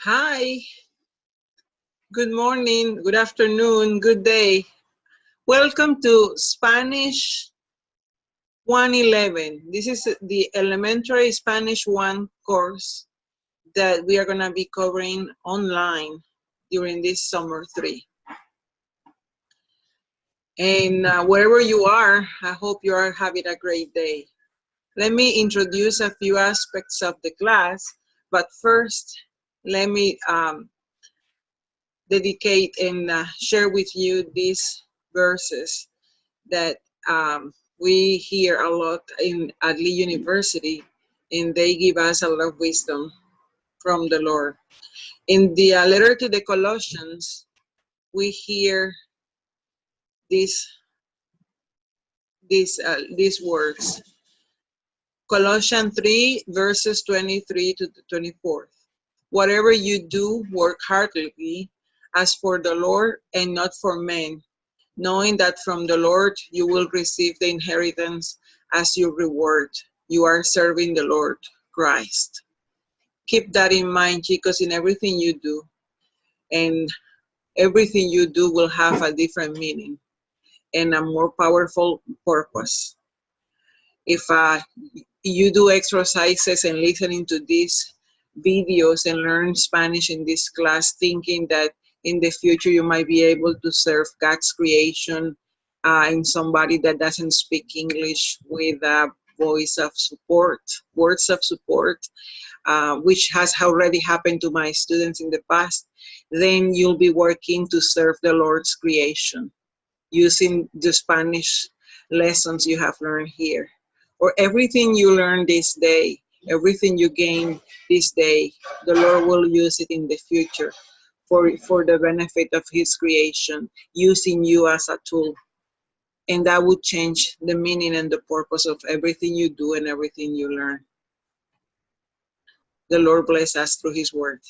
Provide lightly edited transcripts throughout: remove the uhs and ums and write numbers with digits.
Hi, good morning, good afternoon, good day. Welcome to Spanish 111. This is the elementary Spanish 1 course that we are going to be covering online during this summer 3. And wherever you are, I hope you are having a great day. Let me introduce a few aspects of the class, but first, let me dedicate and share with you these verses that we hear a lot at Lee University, and they give us a lot of wisdom from the Lord. In the letter to the Colossians, we hear these words. Colossians 3, verses 23 to 24. Whatever you do, work heartily as for the Lord and not for men, knowing that from the Lord you will receive the inheritance as your reward. You are serving the Lord Christ. Keep that in mind, chicos, in everything you do. And everything you do will have a different meaning and a more powerful purpose. If you do exercises and listening to these videos and learn Spanish in this class, thinking that in the future you might be able to serve God's creation in somebody that doesn't speak English with a voice of support, words of support, which has already happened to my students in the past, then you'll be working to serve the Lord's creation using the Spanish lessons you have learned here. Or everything you learn this day, everything you gain this day, the Lord will use it in the future for the benefit of His creation, using you as a tool. And that would change the meaning and the purpose of everything you do and everything you learn. The Lord bless us through His word.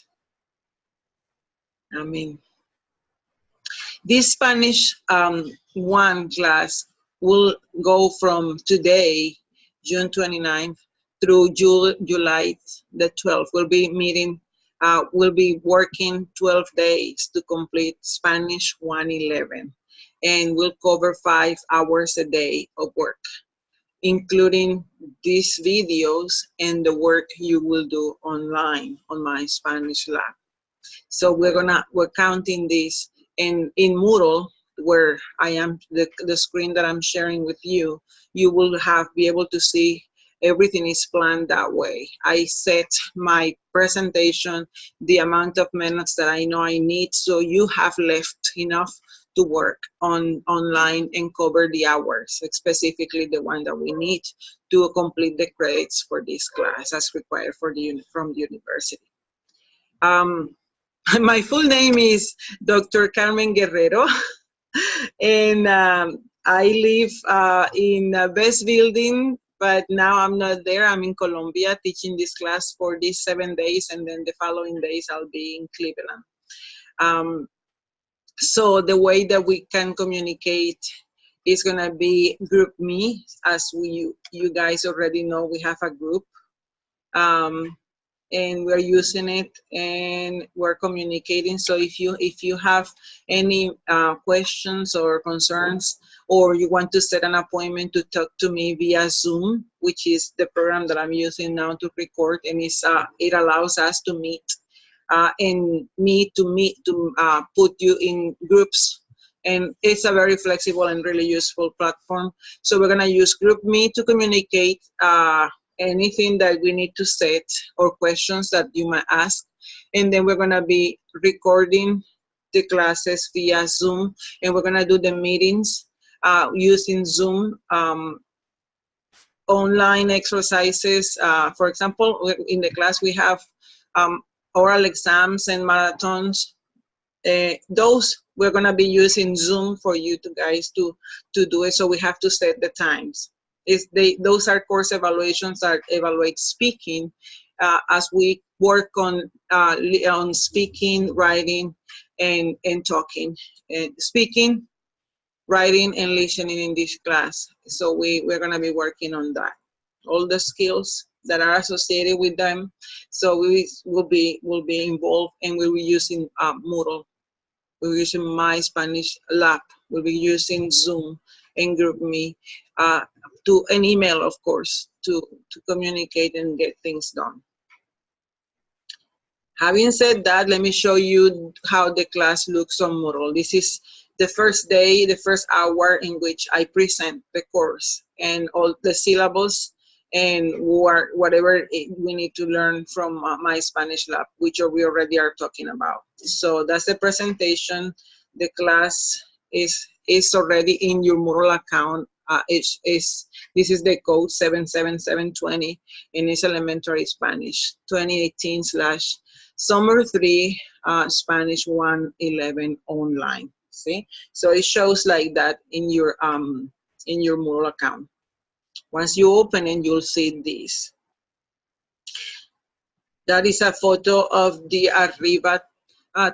Amen. This Spanish 1 class will go from today, June 29th, through July the 12th. We'll be working 12 days to complete Spanish 111. And we'll cover 5 hours a day of work, including these videos and the work you will do online on my Spanish lab. So we're counting this in Moodle, where I am the screen that I'm sharing with you. You will be able to see everything is planned that way. I set my presentation, the amount of minutes that I know I need, so you have left enough to work online and cover the hours, specifically the one that we need to complete the credits for this class as required from the university. My full name is Dr. Carmen Guerrero, and I live in Best Building, but now I'm not there. I'm in Colombia teaching this class for these 7 days, and then the following days I'll be in Cleveland. So the way that we can communicate is gonna be Group Me, as you guys already know. We have a group. And we're using it and we're communicating. So if you have any questions or concerns, or you want to set an appointment to talk to me via Zoom, which is the program that I'm using now to record, and it allows us to meet to put you in groups. And it's a very flexible and really useful platform. So we're gonna use GroupMe to communicate anything that we need to set or questions that you might ask. And then we're gonna be recording the classes via Zoom, and we're gonna do the meetings using Zoom, online exercises. For example, in the class we have oral exams and marathons. Those we're gonna be using Zoom for you guys to do it, so we have to set the times. Those are course evaluations that evaluate speaking as we work on speaking, writing, and talking. Speaking, writing, and listening in this class. So we're going to be working on that. All the skills that are associated with them. So we will be involved, and we'll be using Moodle. We're using My Spanish Lab. We'll be using Zoom and GroupMe, to an email, of course, to communicate and get things done. Having said that, let me show you how the class looks on Moodle. This is the first day, the first hour in which I present the course and all the syllables and whatever we need to learn from My Spanish Lab, which we already are talking about. So that's the presentation. The class is already in your Moodle account. This is the code 77720, and it's elementary Spanish 2018/Summer 3 Spanish 111 online. See, so it shows like that in your Moodle account. Once you open it, you'll see this. That is a photo of the Arriba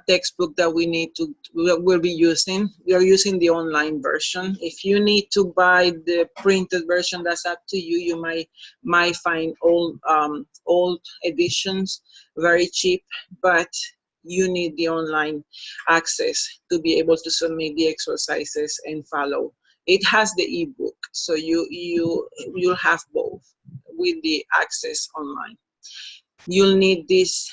textbook that we'll be using. We are using the online version. If you need to buy the printed version, that's up to you. You might find old editions very cheap, but you need the online access to be able to submit the exercises and follow. It has the ebook, so you'll have both with the access online. You'll need this.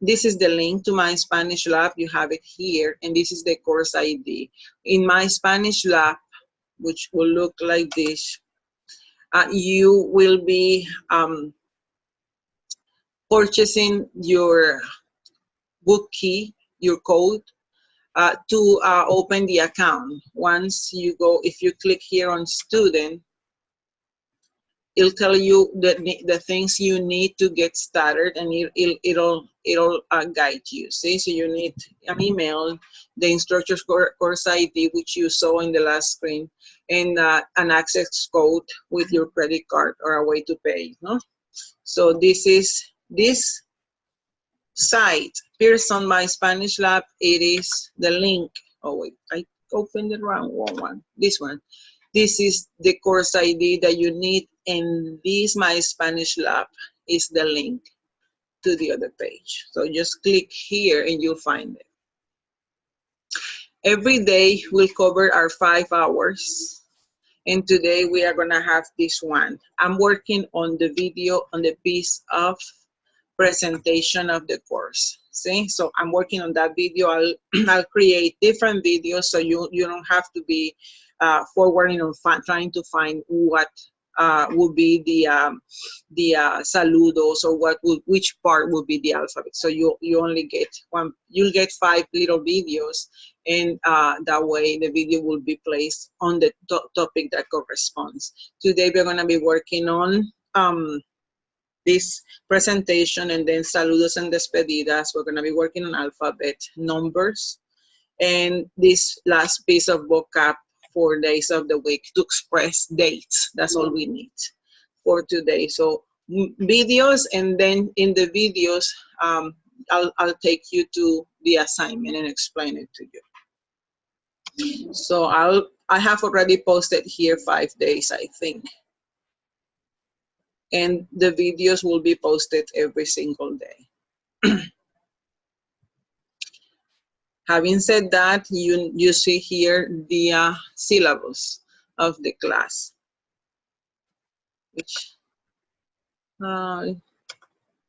This is the link to My Spanish Lab. You have it here, and this is the course ID. In My Spanish Lab, which will look like this, you will be purchasing your book key, your code, to open the account. Once you go, if you click here on student, it'll tell you the things you need to get started, and it'll guide you. See, so you need an email, the instructor's course ID, which you saw in the last screen, and an access code with your credit card or a way to pay. No, so this site appears on My Spanish Lab. It is the link. Oh wait, I opened the wrong one. This one. This is the course ID that you need, and this My Spanish Lab is the link to the other page. So just click here and you'll find it. Every day we'll cover our 5 hours, and today we are gonna have this one. I'm working on the video, on the piece of presentation of the course. See, so I'm working on that video. I'll create different videos, so you don't have to be forwarding or trying to find what would be the saludos, or which part would be the alphabet. So you only get one. You'll get 5 little videos, and that way the video will be placed on the topic that corresponds. Today we're going to be working on this presentation, and then saludos and despedidas. We're going to be working on alphabet, numbers, and this last piece of vocab for days of the week to express dates. That's all we need for today. So videos, and then in the videos, I'll take you to the assignment and explain it to you. So I have already posted here 5 days, I think. And the videos will be posted every single day. Having said that, you see here the syllabus of the class, which I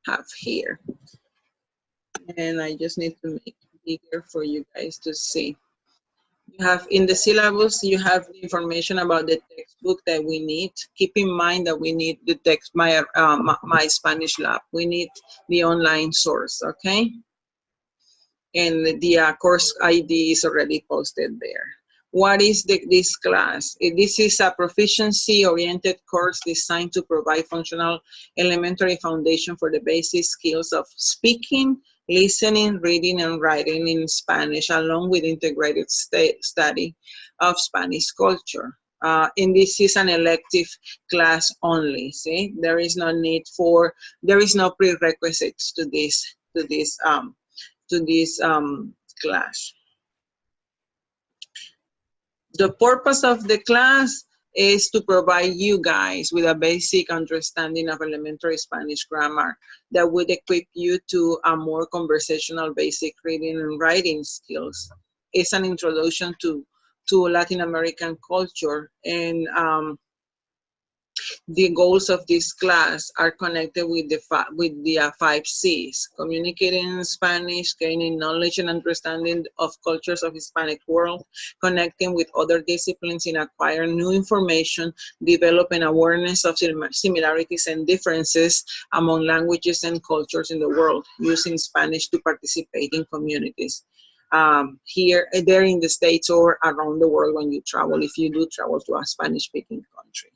have here. And I just need to make it bigger for you guys to see. You have in the syllabus, you have the information about the textbook that we need. Keep in mind that we need the text, My Spanish Lab. We need the online source, okay? And the course ID is already posted there. What is this class? This is a proficiency-oriented course designed to provide functional elementary foundation for the basic skills of speaking, listening, reading, and writing in Spanish, along with integrated study of Spanish culture. And this is an elective class only. See, there is no no prerequisites to this class. The purpose of the class, is to provide you guys with a basic understanding of elementary Spanish grammar that would equip you to a more conversational basic reading and writing skills. It's an introduction to Latin American culture, and the goals of this class are connected with the 5 C's: communicating in Spanish, gaining knowledge and understanding of cultures of Hispanic world, connecting with other disciplines in acquiring new information, developing awareness of similarities and differences among languages and cultures in the world, using Spanish to participate in communities. Here, there in the States or around the world when you travel, if you do travel to a Spanish-speaking country.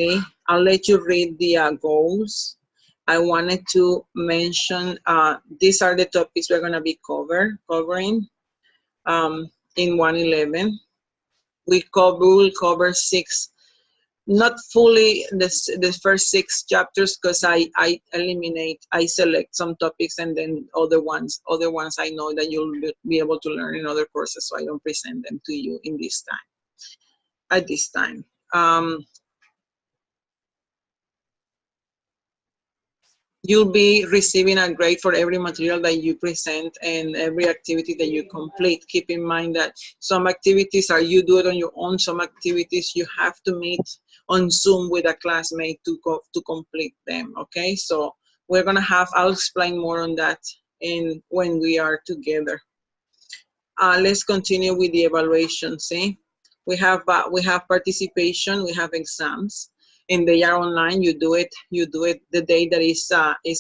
Okay, I'll let you read the goals. I wanted to mention these are the topics we're going to be covering in 111. We will cover 6, not fully the first 6 chapters, because I select some topics, and then other ones I know that you'll be able to learn in other courses, so I don't present them to you in this time. At this time. You'll be receiving a grade for every material that you present and every activity that you complete. Keep in mind that some activities are you do it on your own. Some activities you have to meet on Zoom with a classmate to complete them, okay? So we're gonna I'll explain more on that when we are together. Let's continue with the evaluation, see? We have participation, we have exams, and they are online. You do it the day that is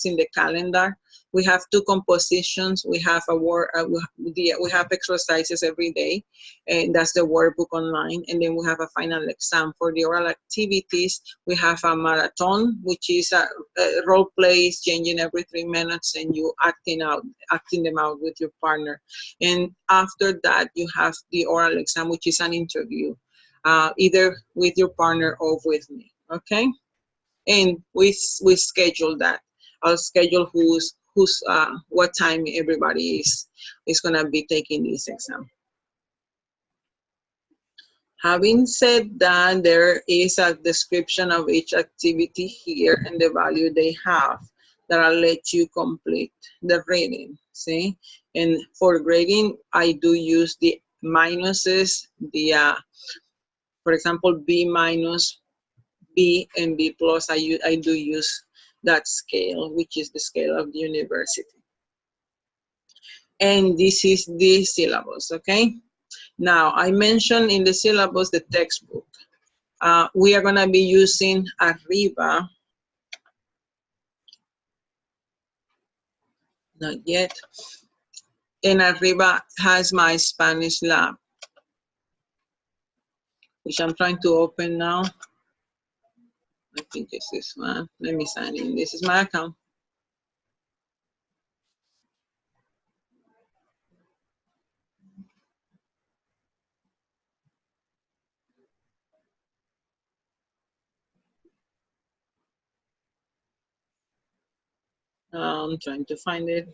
in the calendar. We have 2 compositions. We have we have exercises every day, and that's the workbook online. And then we have a final exam. For the oral activities, we have a marathon, which is a role plays changing every 3 minutes, and you acting them out with your partner. And after that, you have the oral exam, which is an interview, either with your partner or with me. Okay, and we schedule that. I'll schedule what time everybody is gonna be taking this exam. Having said that, there is a description of each activity here and the value they have that I'll let you complete the reading. See, and for grading, I do use the minuses, for example, B minus, B and B plus. I do use that scale, which is the scale of the university. And this is the syllabus, okay? Now, I mentioned in the syllabus the textbook. We are gonna be using Arriba. Not yet. And Arriba has my Spanish lab, which I'm trying to open now. I think it's this one. Let me sign in. This is my account. I'm trying to find it.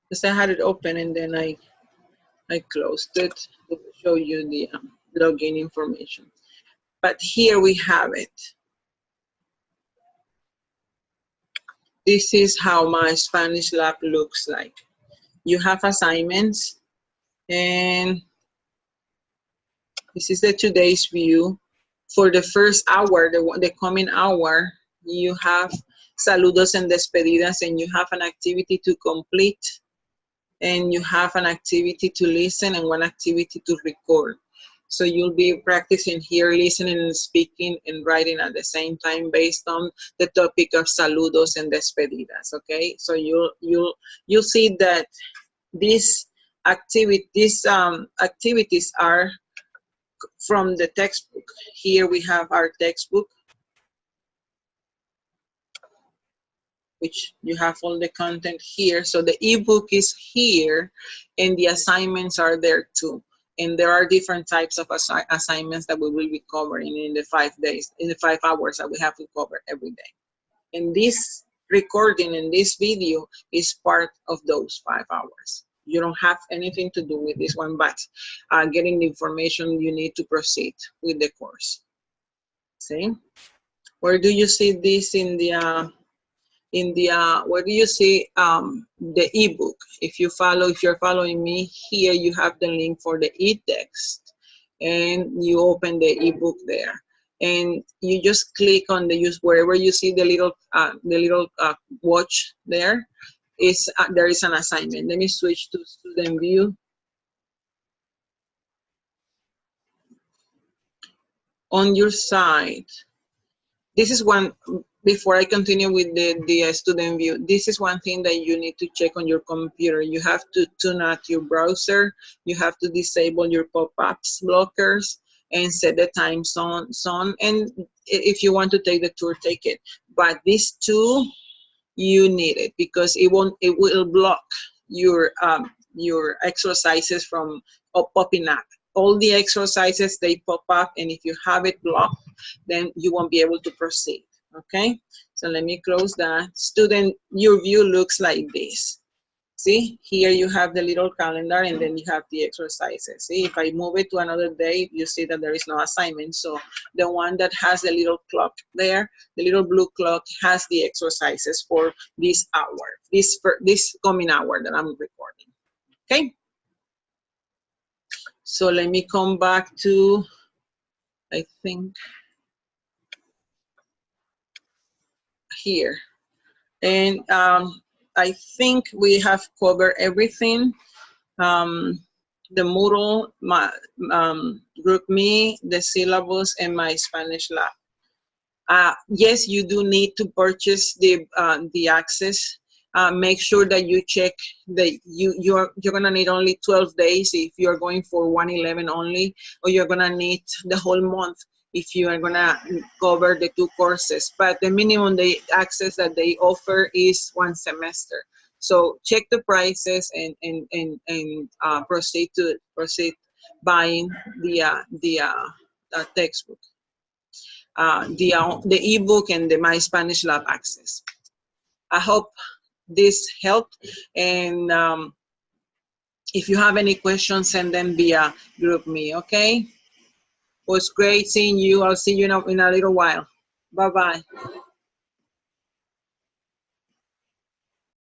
Because I had it open and then I closed it to show you the login information. But here we have it. This is how my Spanish lab looks like. You have assignments, and this is the today's view. For the first hour, the coming hour, you have saludos and despedidas, and you have an activity to complete, and you have an activity to listen and one activity to record. So you'll be practicing here, listening and speaking and writing at the same time based on the topic of saludos and despedidas, okay? So you'll see that these activities are from the textbook. Here we have our textbook, which you have all the content here. So the ebook is here, and the assignments are there too. And there are different types of assignments that we will be covering in the 5 days, in the 5 hours that we have to cover every day. And this recording and this video is part of those 5 hours. You don't have anything to do with this one, but getting the information you need to proceed with the course. See? Where do you see this in the where do you see the ebook? If you're following me here, you have the link for the e-text, and you open the ebook there, and you just click on the use wherever you see the little watch there. There is an assignment. Let me switch to student view. On your side, this is one, before I continue with the student view, this is one thing that you need to check on your computer. You have to tune out your browser. You have to disable your pop-ups blockers and set the time zone. And if you want to take the tour, take it. But these two, you need it, because it will block your exercises from popping up. All the exercises, they pop up, and if you have it blocked, then you won't be able to proceed. Okay, so let me close that. Student, your view looks like this. See, here you have the little calendar, and then you have the exercises. See, if I move it to another day, you see that there is no assignment. So the one that has the little clock there, the little blue clock, has the exercises for this hour, this coming hour that I'm recording. Okay, so let me come back to, I think, here. And I think we have covered everything. The Moodle, my GroupMe, the syllabus, and my Spanish lab. Yes, you do need to purchase the access. Make sure that you check that you're gonna need only 12 days if you're going for 111 only, or you're gonna need the whole month if you are gonna cover the 2 courses. But the minimum access that they offer is 1 semester. So check the prices and proceed buying the textbook, the ebook, and the My Spanish Lab access. I hope this helped, and if you have any questions, send them via GroupMe. Okay, it was great seeing you. I'll see you in a little while. Bye bye.